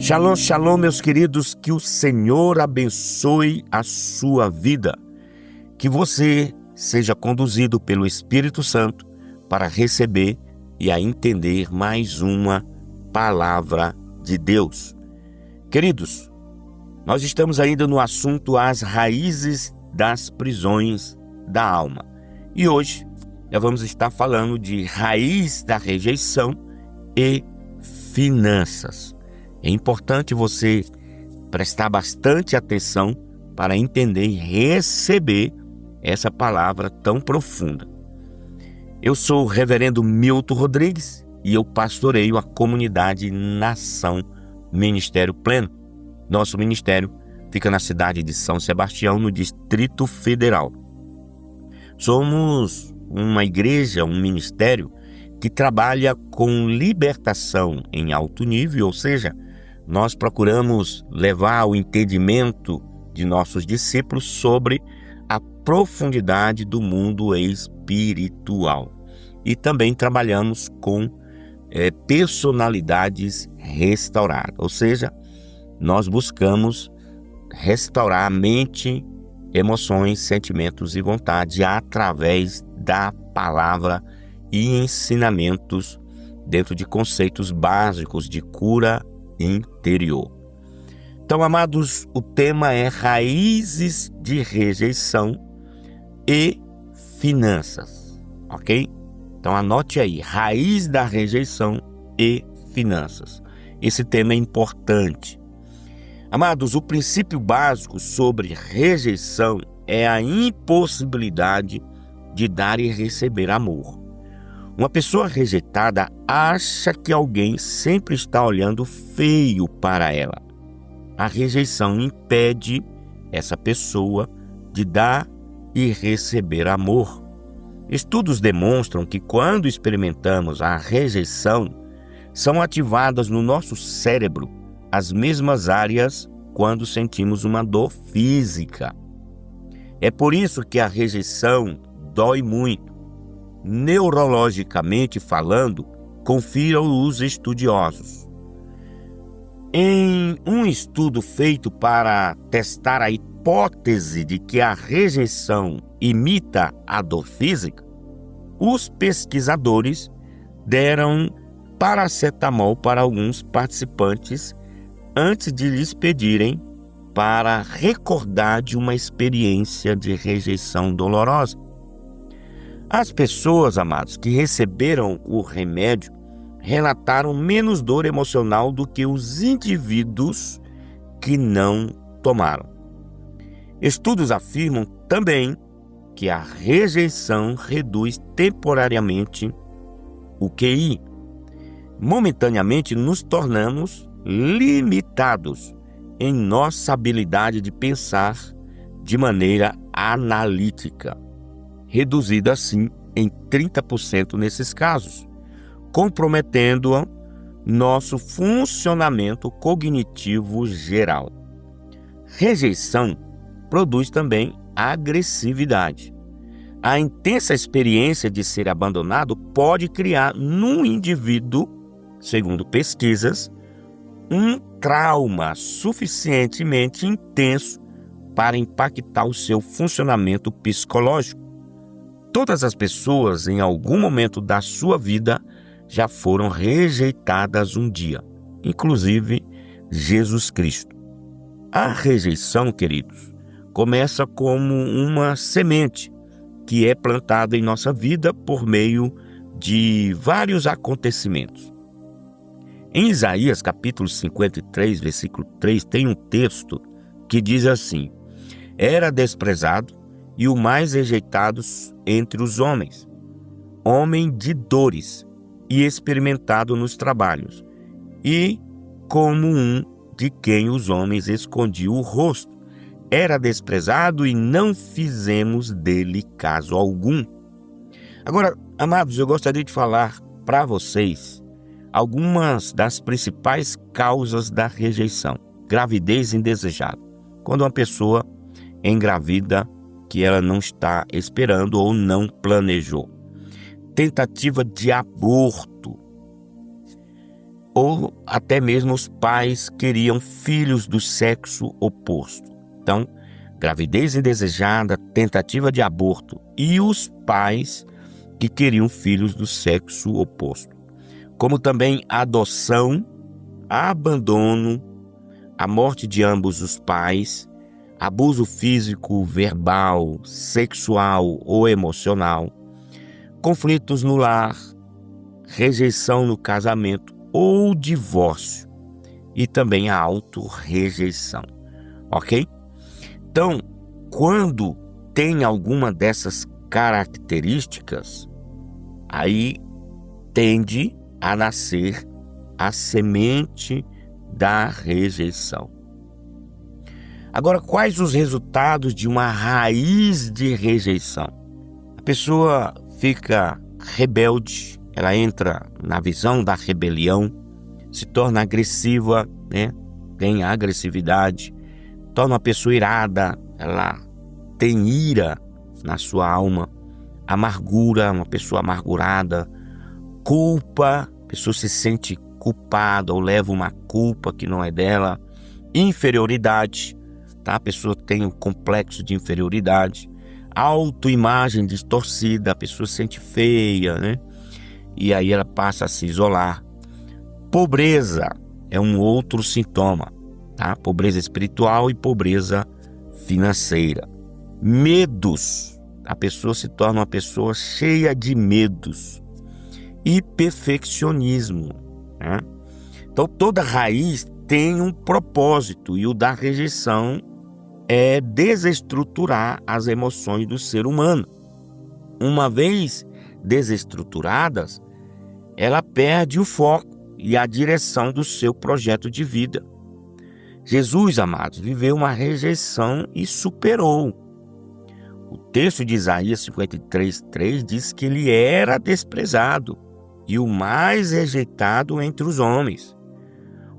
Shalom, shalom, meus queridos, que o Senhor abençoe a sua vida, que você seja conduzido pelo Espírito Santo para receber e a entender mais uma palavra de Deus. Queridos, nós estamos ainda no assunto as raízes das prisões da alma. E hoje nós vamos estar falando de raiz da rejeição e finanças. É importante você prestar bastante atenção para entender e receber essa palavra tão profunda. Eu sou o reverendo Milton Rodrigues e eu pastoreio a comunidade Nação Ministério Pleno. Nosso ministério fica na cidade de São Sebastião, no Distrito Federal. Somos uma igreja, um ministério que trabalha com libertação em alto nível, ou seja, nós procuramos levar o entendimento de nossos discípulos sobre a profundidade do mundo espiritual. E também trabalhamos com personalidades restauradas, ou seja, nós buscamos restaurar a mente, emoções, sentimentos e vontade através da palavra e ensinamentos dentro de conceitos básicos de cura interior. Então, amados, o tema é raízes de rejeição e finanças, ok? Então anote aí, raiz da rejeição e finanças. Esse tema é importante. Amados, o princípio básico sobre rejeição é a impossibilidade de dar e receber amor. Uma pessoa rejeitada acha que alguém sempre está olhando feio para ela. A rejeição impede essa pessoa de dar e receber amor. Estudos demonstram que quando experimentamos a rejeição, são ativadas no nosso cérebro as mesmas áreas quando sentimos uma dor física. É por isso que a rejeição dói muito. Neurologicamente falando, confira os estudiosos. Em um estudo feito para testar a hipótese de que a rejeição imita a dor física, os pesquisadores deram paracetamol para alguns participantes antes de lhes pedirem para recordar de uma experiência de rejeição dolorosa. As pessoas, amados, que receberam o remédio relataram menos dor emocional do que os indivíduos que não tomaram. Estudos afirmam também que a rejeição reduz temporariamente o QI. Momentaneamente nos tornamos limitados em nossa habilidade de pensar de maneira analítica, reduzido assim em 30% nesses casos, comprometendo nosso funcionamento cognitivo geral. Rejeição produz também agressividade. A intensa experiência de ser abandonado pode criar no indivíduo, segundo pesquisas, um trauma suficientemente intenso para impactar o seu funcionamento psicológico. Todas as pessoas, em algum momento da sua vida, já foram rejeitadas um dia, inclusive Jesus Cristo. A rejeição, queridos, começa como uma semente que é plantada em nossa vida por meio de vários acontecimentos. Em Isaías capítulo 53, versículo 3, tem um texto que diz assim: era desprezado e o mais rejeitado entre os homens, homem de dores e experimentado nos trabalhos, e como um de quem os homens escondiam o rosto. Era desprezado e não fizemos dele caso algum. Agora, amados, eu gostaria de falar para vocês algumas das principais causas da rejeição. Gravidez indesejada. Quando uma pessoa engravida que ela não está esperando ou não planejou. Tentativa de aborto. ou até mesmo os pais queriam filhos do sexo oposto. Então, gravidez indesejada, tentativa de aborto e os pais que queriam filhos do sexo oposto. Como também adoção, abandono, a morte de ambos os pais, abuso físico, verbal, sexual ou emocional, conflitos no lar, rejeição no casamento ou divórcio e também a autorrejeição, ok? Então, quando tem alguma dessas características, aí tende a nascer a semente da rejeição. Agora, quais os resultados de uma raiz de rejeição? A pessoa fica rebelde, ela entra na visão da rebelião, se torna agressiva, tem agressividade, torna uma pessoa irada, ela tem ira na sua alma, amargura, uma pessoa amargurada, culpa, a pessoa se sente culpada ou leva uma culpa que não é dela, inferioridade, tá? A pessoa tem um complexo de inferioridade, autoimagem distorcida, a pessoa se sente feia, E aí ela passa a se isolar. Pobreza é um outro sintoma, tá? Pobreza espiritual e pobreza financeira. Medos, a pessoa se torna uma pessoa cheia de medos. E perfeccionismo, Então toda raiz tem um propósito e o da rejeição é desestruturar as emoções do ser humano. Uma vez desestruturadas, ela perde o foco e a direção do seu projeto de vida. Jesus, amados, viveu uma rejeição e superou. O texto de Isaías 53:3 diz que ele era desprezado e o mais rejeitado entre os homens,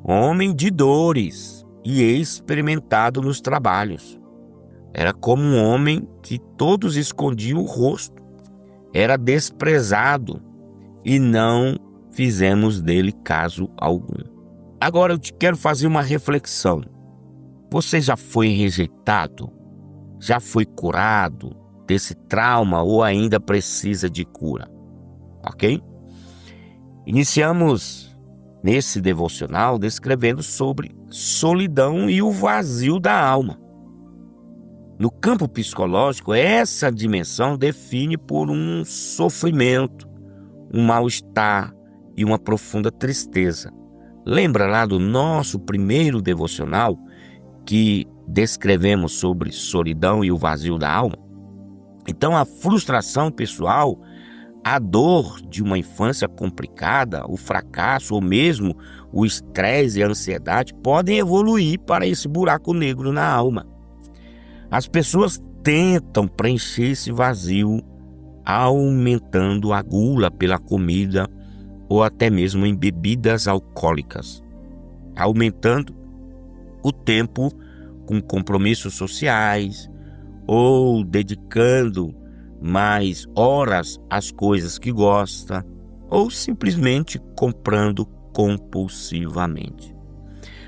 homem de dores e experimentado nos trabalhos. Era como um homem que todos escondiam o rosto, era desprezado e não fizemos dele caso algum. Agora eu te quero fazer uma reflexão. Você já foi rejeitado? Já foi curado desse trauma ou ainda precisa de cura? Ok? Iniciamos nesse devocional descrevendo sobre solidão e o vazio da alma. No campo psicológico, essa dimensão define por um sofrimento, um mal-estar e uma profunda tristeza. Lembra lá do nosso primeiro devocional que descrevemos sobre solidão e o vazio da alma? Então a frustração pessoal, a dor de uma infância complicada, o fracasso ou mesmo o estresse e a ansiedade podem evoluir para esse buraco negro na alma. As pessoas tentam preencher esse vazio aumentando a gula pela comida ou até mesmo em bebidas alcoólicas, aumentando o tempo com compromissos sociais ou dedicando mais horas às coisas que gosta ou simplesmente comprando compulsivamente.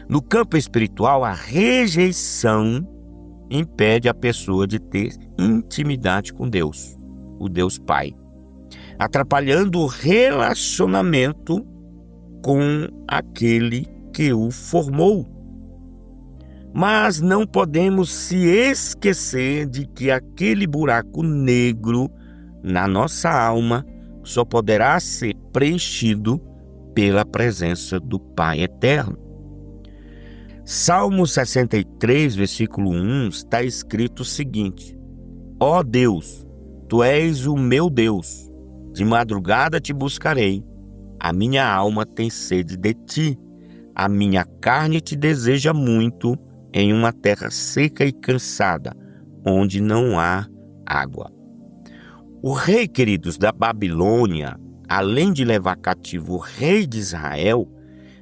No campo espiritual, a rejeição impede a pessoa de ter intimidade com Deus, o Deus Pai, atrapalhando o relacionamento com aquele que o formou. Mas não podemos se esquecer de que aquele buraco negro na nossa alma só poderá ser preenchido pela presença do Pai Eterno. Salmo 63, versículo 1, está escrito o seguinte: Ó Deus, Tu és o meu Deus, de madrugada te buscarei, a minha alma tem sede de ti, a minha carne te deseja muito, em uma terra seca e cansada, onde não há água. O rei, queridos, da Babilônia, além de levar cativo o rei de Israel,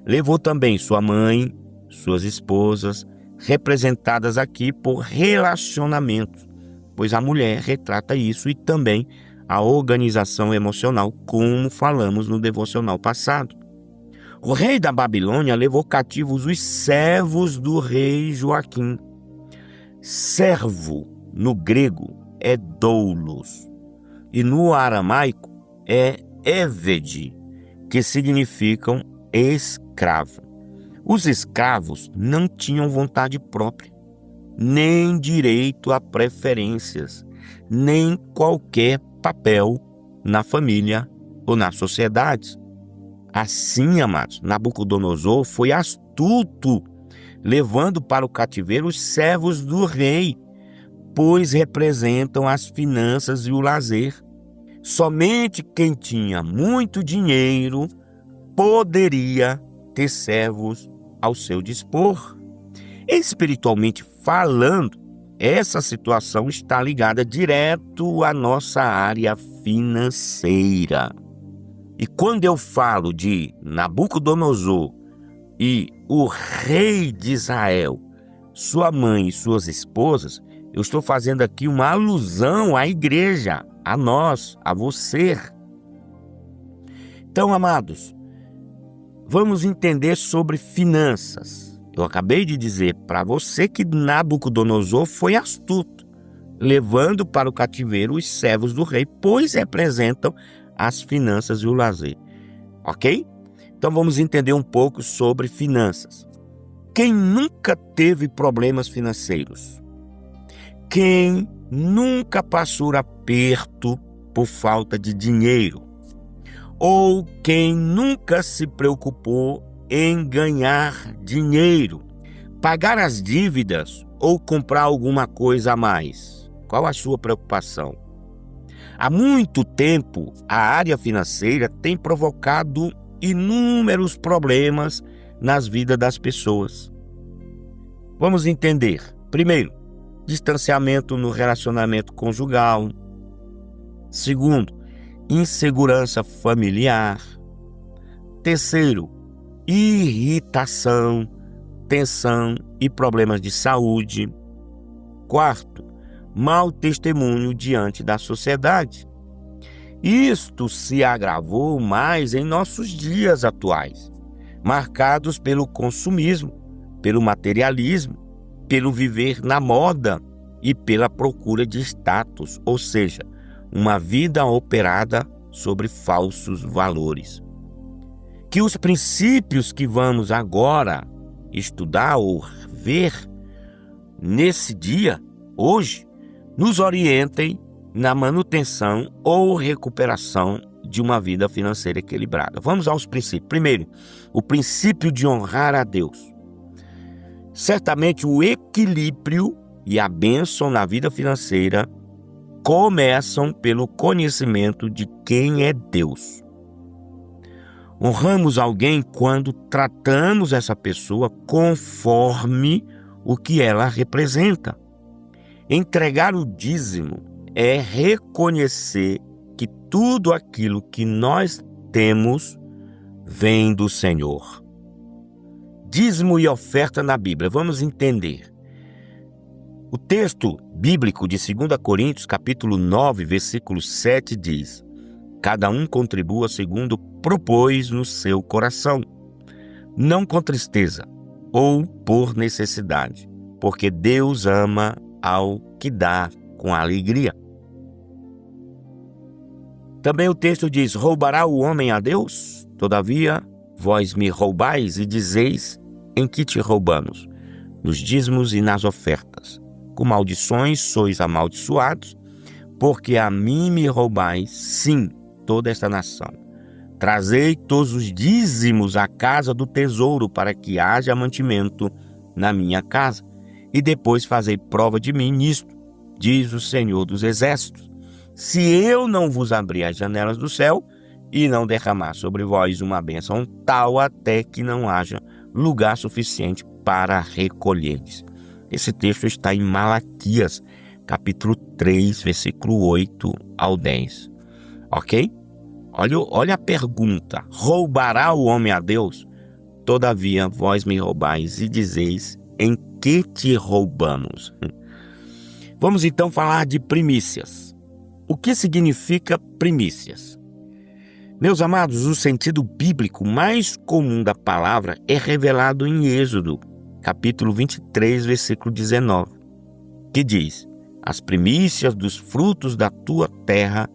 levou também sua mãe, suas esposas, representadas aqui por relacionamentos, pois a mulher retrata isso e também a organização emocional, como falamos no devocional passado. O rei da Babilônia levou cativos os servos do rei Joaquim. Servo, no grego, é doulos, e no aramaico é évede, que significam escravo. Os escravos não tinham vontade própria, nem direito a preferências, nem qualquer papel na família ou na sociedade. Assim, amados, Nabucodonosor foi astuto, levando para o cativeiro os servos do rei, pois representam as finanças e o lazer. Somente quem tinha muito dinheiro poderia ter servos ao seu dispor. Espiritualmente falando, essa situação está ligada direto à nossa área financeira. E quando eu falo de Nabucodonosor e o rei de Israel, sua mãe e suas esposas, eu estou fazendo aqui uma alusão à igreja, a nós, a você. Então, amados, vamos entender sobre finanças. Eu acabei de dizer para você que Nabucodonosor foi astuto, levando para o cativeiro os servos do rei, pois representam as finanças e o lazer. Ok? Então vamos entender um pouco sobre finanças. Quem nunca teve problemas financeiros? Quem nunca passou aperto por falta de dinheiro? Ou quem nunca se preocupou em ganhar dinheiro, pagar as dívidas ou comprar alguma coisa a mais? Qual a sua preocupação? Há muito tempo, a área financeira tem provocado inúmeros problemas nas vidas das pessoas. Vamos entender. Primeiro, distanciamento no relacionamento conjugal. Segundo, insegurança familiar. Terceiro, irritação, tensão e problemas de saúde. Quarto, mau testemunho diante da sociedade. Isto se agravou mais em nossos dias atuais, marcados pelo consumismo, pelo materialismo, pelo viver na moda e pela procura de status, ou seja, uma vida operada sobre falsos valores. Que os princípios que vamos agora estudar ou ver nesse dia, hoje, nos orientem na manutenção ou recuperação de uma vida financeira equilibrada. Vamos aos princípios. Primeiro, o princípio de honrar a Deus. Certamente o equilíbrio e a bênção na vida financeira começam pelo conhecimento de quem é Deus. Honramos alguém quando tratamos essa pessoa conforme o que ela representa. Entregar o dízimo é reconhecer que tudo aquilo que nós temos vem do Senhor. Dízimo e oferta na Bíblia. Vamos entender. O texto bíblico de 2 Coríntios, capítulo 9, versículo 7 diz: cada um contribua segundo propôs no seu coração, não com tristeza ou por necessidade, porque Deus ama ao que dá com alegria. Também o texto diz: roubará o homem a Deus? Todavia, vós me roubais e dizeis: em que te roubamos? Nos dízimos e nas ofertas. Com maldições sois amaldiçoados, porque a mim me roubais, sim, toda esta nação. Trazei todos os dízimos à casa do tesouro, para que haja mantimento na minha casa, e depois fazei prova de mim nisto, diz o Senhor dos Exércitos. Se eu não vos abrir as janelas do céu e não derramar sobre vós uma bênção tal, até que não haja lugar suficiente para recolheres. Esse texto está em Malaquias, capítulo 3, versículo 8 ao 10. Ok? Olha a pergunta. Roubará o homem a Deus? Todavia, vós me roubais e dizeis: em que te roubamos? Vamos então falar de primícias. O que significa primícias? Meus amados, o sentido bíblico mais comum da palavra é revelado em Êxodo, capítulo 23, versículo 19, que diz: as primícias dos frutos da tua terra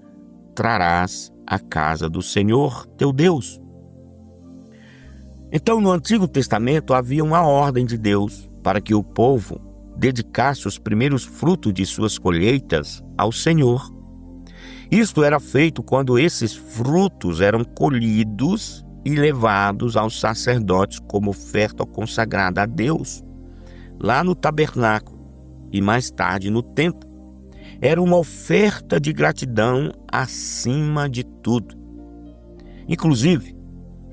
trarás à casa do Senhor teu Deus. Então, no Antigo Testamento havia uma ordem de Deus para que o povo dedicasse os primeiros frutos de suas colheitas ao Senhor. Isto era feito quando esses frutos eram colhidos e levados aos sacerdotes como oferta consagrada a Deus, lá no tabernáculo e mais tarde no templo. Era uma oferta de gratidão acima de tudo. Inclusive,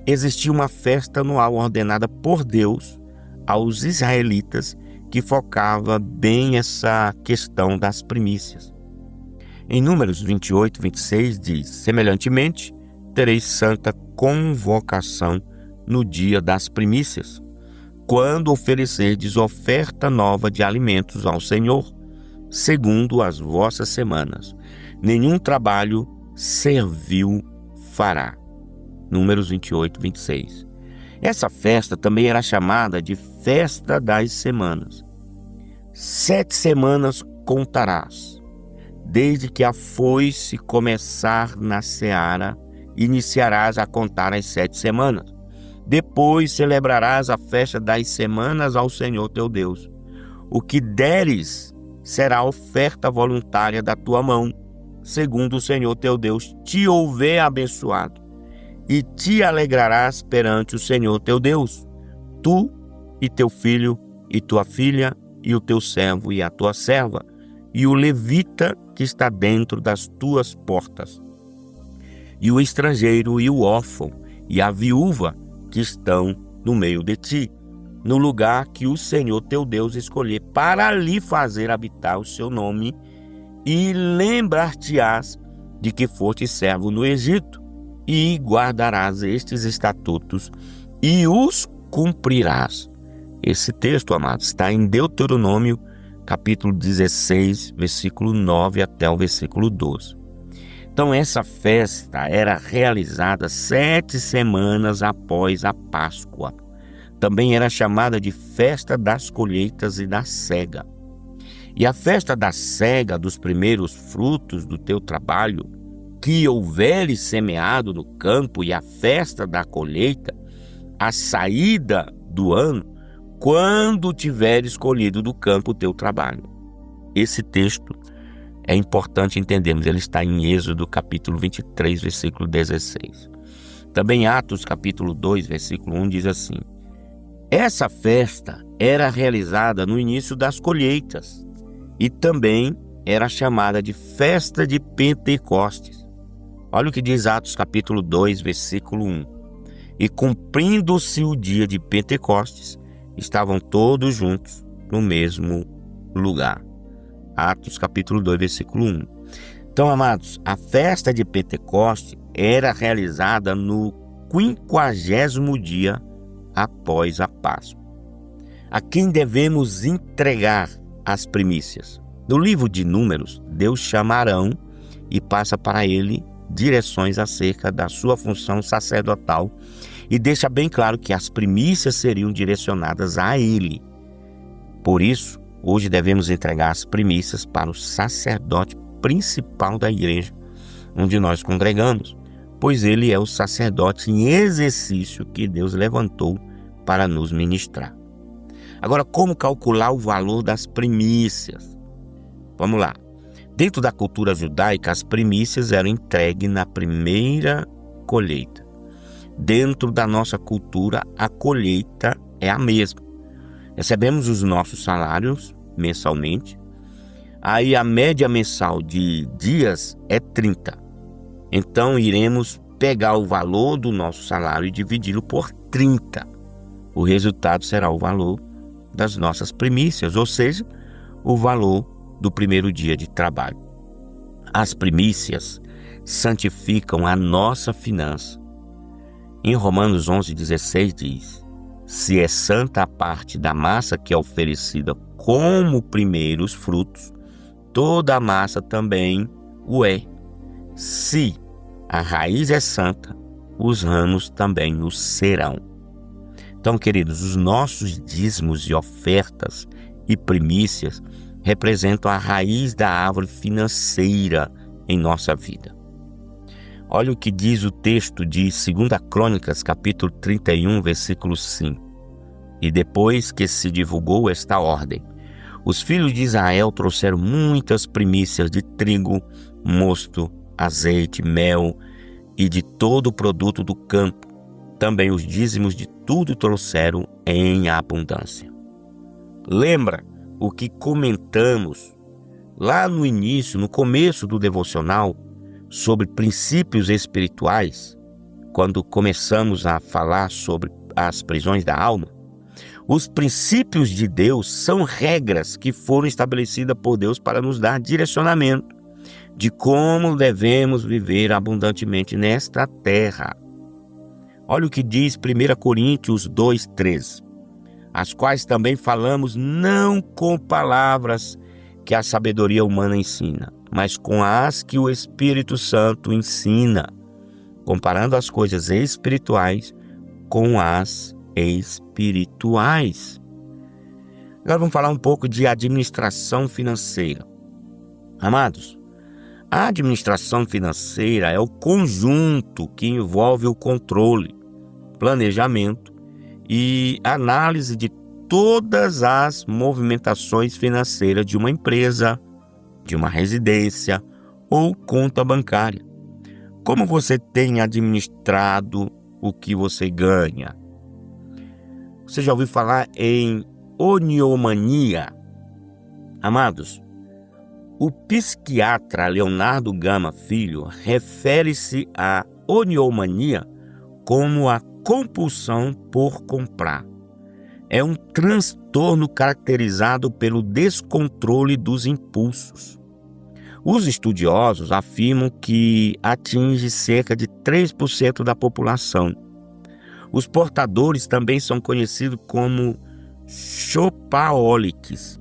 existia uma festa anual ordenada por Deus aos israelitas que focava bem essa questão das primícias. Em Números 28, 26 diz: semelhantemente, tereis santa convocação no dia das primícias, quando oferecerdes oferta nova de alimentos ao Senhor, segundo as vossas semanas. Nenhum trabalho servil fará. Números 28, 26. Essa festa também era chamada de Festa das Semanas. 7 semanas contarás, desde que a foice começar na seara, iniciarás a contar as 7 semanas. Depois celebrarás a festa das semanas ao Senhor teu Deus. O que deres será a oferta voluntária da tua mão, segundo o Senhor teu Deus te houver abençoado. E te alegrarás perante o Senhor teu Deus, tu e teu filho e tua filha, e o teu servo e a tua serva, e o levita que está dentro das tuas portas, e o estrangeiro e o órfão, e a viúva que estão no meio de ti, no lugar que o Senhor teu Deus escolher para lhe fazer habitar o seu nome, e lembrar-te-ás de que foste servo no Egito, e guardarás estes estatutos e os cumprirás. Esse texto, amados, está em Deuteronômio, capítulo 16, versículo 9 até o versículo 12. Então, essa festa era realizada 7 semanas após a Páscoa. Também era chamada de Festa das Colheitas e da Cega. E a festa da cega dos primeiros frutos do teu trabalho, que houveres semeado no campo, e a festa da colheita, a saída do ano, quando tiveres colhido do campo o teu trabalho. Esse texto é importante entendermos, ele está em Êxodo capítulo 23, versículo 16. Também Atos capítulo 2, versículo 1 diz assim: essa festa era realizada no início das colheitas e também era chamada de festa de Pentecostes. Olha o que diz Atos capítulo 2, versículo 1. E cumprindo-se o dia de Pentecostes, estavam todos juntos no mesmo lugar. Atos capítulo 2, versículo 1. Então, amados, a festa de Pentecostes era realizada no 50º dia após a Páscoa. A quem devemos entregar as primícias? No livro de Números, Deus chama Arão e passa para ele direções acerca da sua função sacerdotal e deixa bem claro que as primícias seriam direcionadas a ele. Por isso, hoje devemos entregar as primícias para o sacerdote principal da igreja, onde nós congregamos, pois ele é o sacerdote em exercício que Deus levantou para nos ministrar. Agora, como calcular o valor das primícias? Vamos lá. Dentro da cultura judaica, as primícias eram entregues na primeira colheita. Dentro da nossa cultura, a colheita é a mesma. Recebemos os nossos salários mensalmente. Aí a média mensal de dias é 30. Então iremos pegar o valor do nosso salário e dividi-lo por 30. O resultado será o valor das nossas primícias, ou seja, o valor do primeiro dia de trabalho. As primícias santificam a nossa finança. Em Romanos 11:16 diz: se é santa a parte da massa que é oferecida como primeiros frutos, toda a massa também o é. Se a raiz é santa, os ramos também o serão. Então, queridos, os nossos dízimos e ofertas e primícias representam a raiz da árvore financeira em nossa vida. Olha o que diz o texto de 2 Crônicas, capítulo 31, versículo 5. E depois que se divulgou esta ordem, os filhos de Israel trouxeram muitas primícias de trigo, mosto, azeite, mel e de todo o produto do campo. Também os dízimos de tudo trouxeram em abundância. Lembra o que comentamos lá no início, no começo do devocional, sobre princípios espirituais, quando começamos a falar sobre as prisões da alma? Os princípios de Deus são regras que foram estabelecidas por Deus para nos dar direcionamento de como devemos viver abundantemente nesta terra. Olha o que diz 1 Coríntios 2:13, as quais também falamos não com palavras que a sabedoria humana ensina, mas com as que o Espírito Santo ensina, comparando as coisas espirituais com as espirituais. Agora vamos falar um pouco de administração financeira. Amados, a administração financeira é o conjunto que envolve o controle, planejamento e análise de todas as movimentações financeiras de uma empresa, de uma residência ou conta bancária. Como você tem administrado o que você ganha? Você já ouviu falar em oniomania? Amados, o psiquiatra Leonardo Gama Filho refere-se à oniomania como a compulsão por comprar. É um transtorno caracterizado pelo descontrole dos impulsos. Os estudiosos afirmam que atinge cerca de 3% da população. Os portadores também são conhecidos como shopaholics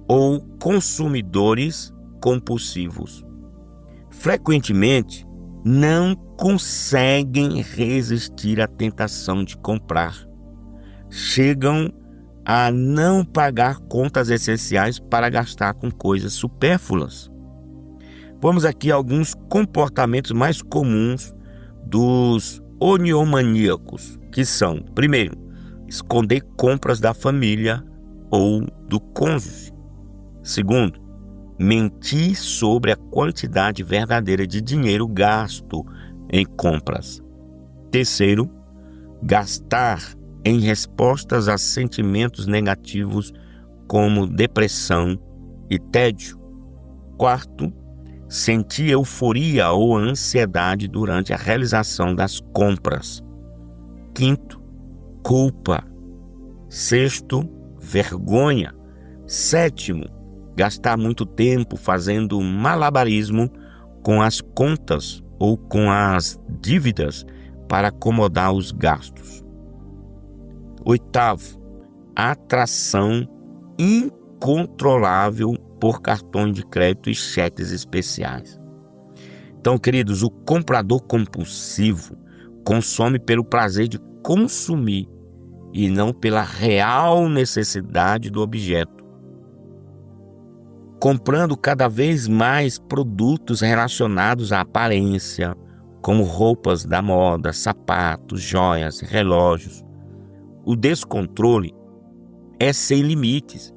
ou consumidores compulsivos. Frequentemente, não conseguem resistir à tentação de comprar. Chegam a não pagar contas essenciais para gastar com coisas supérfluas. Vamos aqui a alguns comportamentos mais comuns dos oniomaníacos, que são, primeiro, esconder compras da família ou do cônjuge. Segundo, mentir sobre a quantidade verdadeira de dinheiro gasto em compras. Terceiro, gastar em respostas a sentimentos negativos como depressão e tédio. Quarto, sentir euforia ou ansiedade durante a realização das compras. Quinto, culpa. Sexto, vergonha. Sétimo, gastar muito tempo fazendo malabarismo com as contas ou com as dívidas para acomodar os gastos. Oitavo, atração incontrolável por cartões de crédito e cheques especiais. Então, queridos, o comprador compulsivo consome pelo prazer de consumir e não pela real necessidade do objeto, comprando cada vez mais produtos relacionados à aparência, como roupas da moda, sapatos, joias, relógios. O descontrole é sem limites.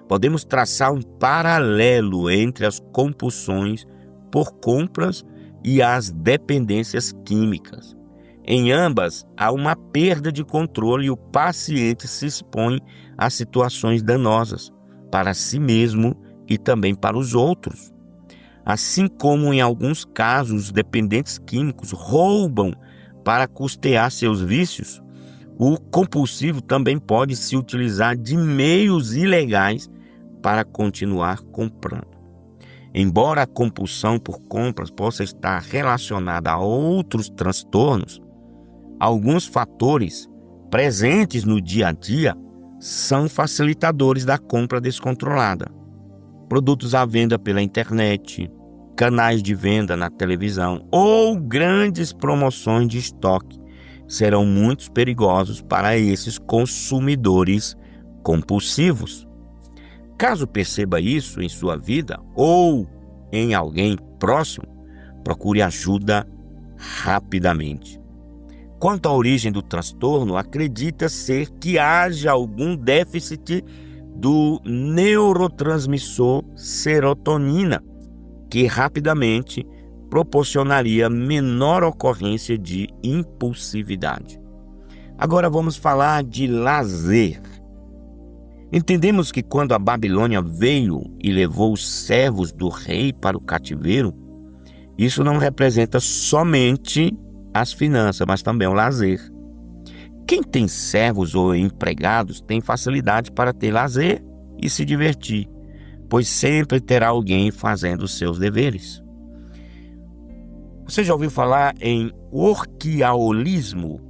Podemos traçar um paralelo entre as compulsões por compras e as dependências químicas. Em ambas, há uma perda de controle e o paciente se expõe a situações danosas para si mesmo e também para os outros. Assim como em alguns casos os dependentes químicos roubam para custear seus vícios, o compulsivo também pode se utilizar de meios ilegais para continuar comprando. Embora a compulsão por compras possa estar relacionada a outros transtornos, alguns fatores presentes no dia a dia são facilitadores da compra descontrolada. Produtos à venda pela internet, canais de venda na televisão ou grandes promoções de estoque serão muito perigosos para esses consumidores compulsivos. Caso perceba isso em sua vida ou em alguém próximo, procure ajuda rapidamente. Quanto à origem do transtorno, acredita ser que haja algum déficit do neurotransmissor serotonina, que rapidamente proporcionaria menor ocorrência de impulsividade. Agora vamos falar de lazer. Entendemos que quando a Babilônia veio e levou os servos do rei para o cativeiro, isso não representa somente as finanças, mas também o lazer. Quem tem servos ou empregados tem facilidade para ter lazer e se divertir, pois sempre terá alguém fazendo os seus deveres. Você já ouviu falar em workaholismo?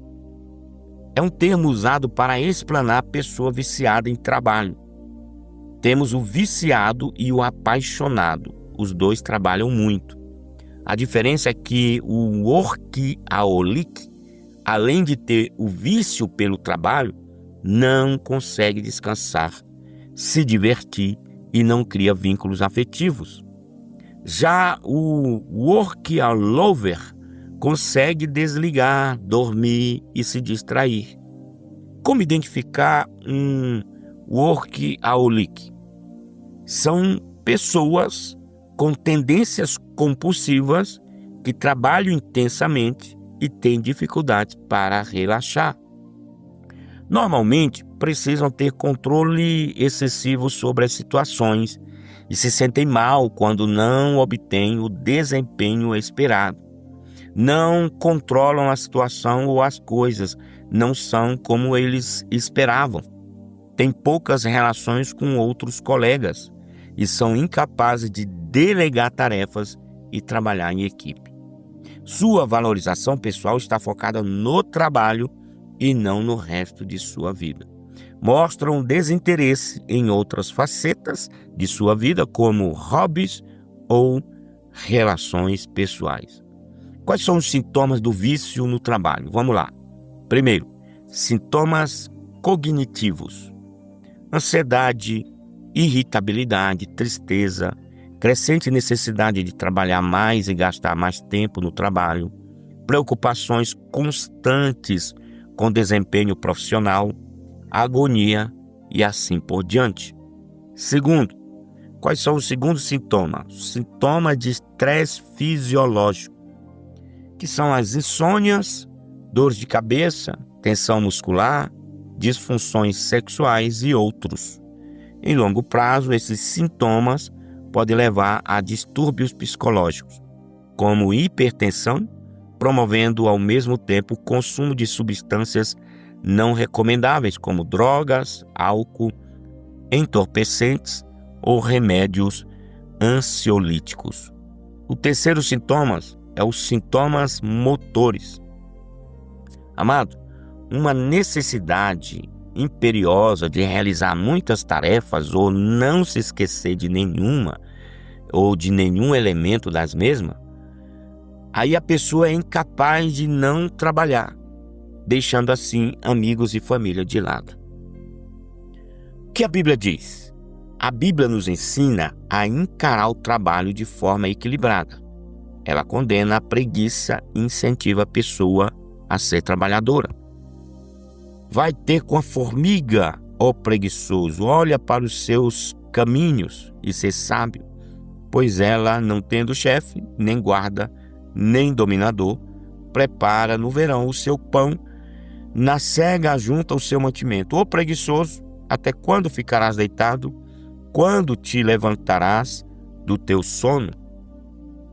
É um termo usado para explanar a pessoa viciada em trabalho. Temos o viciado e o apaixonado. Os dois trabalham muito. A diferença é que o workaholic, além de ter o vício pelo trabalho, não consegue descansar, se divertir e não cria vínculos afetivos. Já o workaholic consegue desligar, dormir e se distrair. Como identificar um workaholic? São pessoas com tendências compulsivas que trabalham intensamente e têm dificuldades para relaxar. Normalmente, precisam ter controle excessivo sobre as situações e se sentem mal quando não obtêm o desempenho esperado. Não controlam a situação ou as coisas, não são como eles esperavam. Têm poucas relações com outros colegas e são incapazes de delegar tarefas e trabalhar em equipe. Sua valorização pessoal está focada no trabalho e não no resto de sua vida. Mostram desinteresse em outras facetas de sua vida, como hobbies ou relações pessoais. Quais são os sintomas do vício no trabalho? Vamos lá. Primeiro, sintomas cognitivos: ansiedade, irritabilidade, tristeza, crescente necessidade de trabalhar mais e gastar mais tempo no trabalho, preocupações constantes com desempenho profissional, agonia e assim por diante. Segundo, quais são os segundos sintomas? Sintomas de estresse fisiológico, que são as insônias, dores de cabeça, tensão muscular, disfunções sexuais e outros. Em longo prazo, esses sintomas podem levar a distúrbios psicológicos, como hipertensão, promovendo ao mesmo tempo o consumo de substâncias não recomendáveis, como drogas, álcool, entorpecentes ou remédios ansiolíticos. O terceiro sintoma é os sintomas motores. Amado, uma necessidade imperiosa de realizar muitas tarefas ou não se esquecer de nenhuma ou de nenhum elemento das mesmas, aí a pessoa é incapaz de não trabalhar, deixando assim amigos e família de lado. O que a Bíblia diz? A Bíblia nos ensina a encarar o trabalho de forma equilibrada. Ela condena a preguiça e incentiva a pessoa a ser trabalhadora. Vai ter com a formiga, ó preguiçoso, olha para os seus caminhos e ser sábio, pois ela, não tendo chefe, nem guarda, nem dominador, prepara no verão o seu pão, na cega ajunta o seu mantimento. Ó preguiçoso, até quando ficarás deitado? Quando te levantarás do teu sono?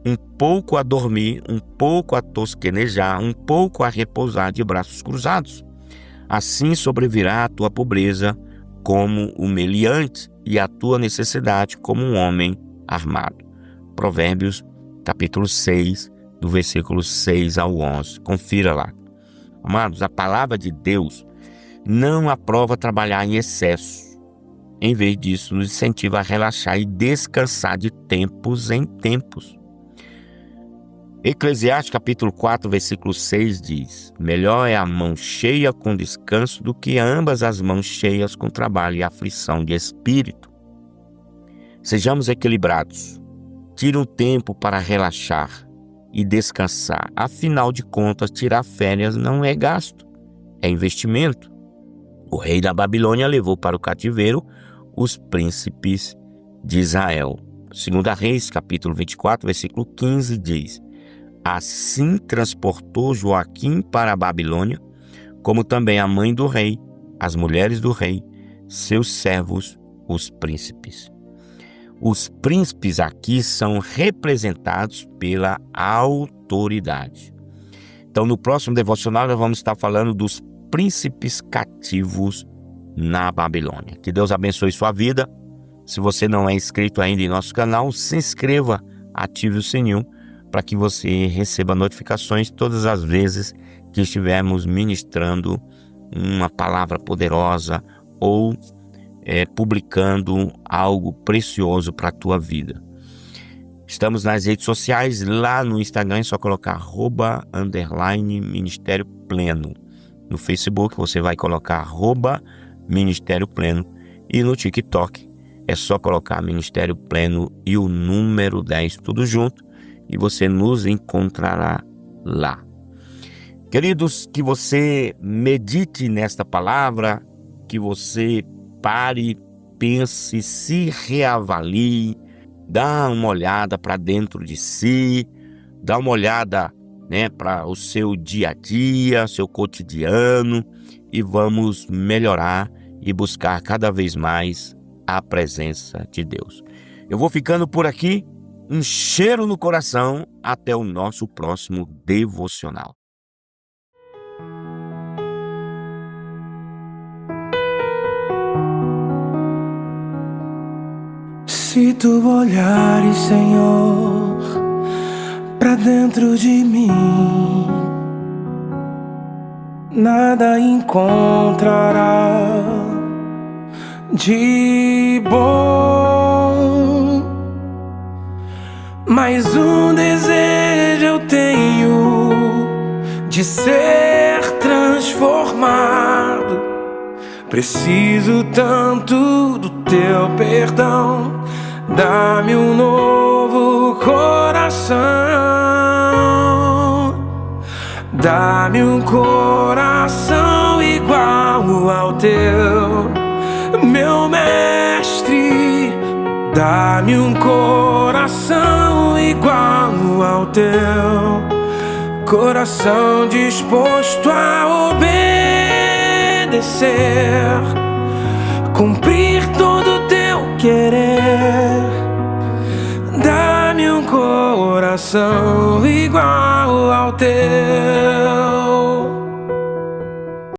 Um pouco a dormir, um pouco a tosquenejar, um pouco a repousar de braços cruzados. Assim sobrevirá a tua pobreza como o meliante e a tua necessidade como um homem armado. Provérbios, capítulo 6, do versículo 6 ao 11. Confira lá. Amados, a palavra de Deus não aprova trabalhar em excesso. Em vez disso, nos incentiva a relaxar e descansar de tempos em tempos. Eclesiastes capítulo 4, versículo 6 diz: melhor é a mão cheia com descanso do que ambas as mãos cheias com trabalho e aflição de espírito. Sejamos equilibrados. Tire um tempo para relaxar e descansar. Afinal de contas, tirar férias não é gasto, é investimento. O rei da Babilônia levou para o cativeiro os príncipes de Israel. 2 Reis, capítulo 24, versículo 15 diz: assim transportou Joaquim para a Babilônia, como também a mãe do rei, as mulheres do rei, seus servos, os príncipes. Os príncipes aqui são representados pela autoridade. Então, no próximo devocional, nós vamos estar falando dos príncipes cativos na Babilônia. Que Deus abençoe sua vida. Se você não é inscrito ainda em nosso canal, se inscreva, ative o sininho para que você receba notificações todas as vezes que estivermos ministrando uma palavra poderosa ou publicando algo precioso para a tua vida. Estamos nas redes sociais, lá no Instagram é só colocar @Ministério Pleno. No Facebook você vai colocar @Ministério Pleno e no TikTok é só colocar Ministério Pleno e o número 10 tudo junto e você nos encontrará lá. Queridos, que você medite nesta palavra, que você pare, pense, se reavalie, dá uma olhada para dentro de si, dá uma olhada, para o seu dia a dia, seu cotidiano, e vamos melhorar e buscar cada vez mais a presença de Deus. Eu vou ficando por aqui, um cheiro no coração, até o nosso próximo devocional. Se tu olhares, Senhor, pra dentro de mim, nada encontrará de bom. Mas um desejo eu tenho de ser transformado. Preciso tanto do teu perdão. Dá-me um novo coração. Dá-me um coração igual ao teu, meu mestre. Dá-me um coração igual ao teu, coração disposto a obedecer, cumprir todo o teu querer. Dá-me um coração igual ao teu.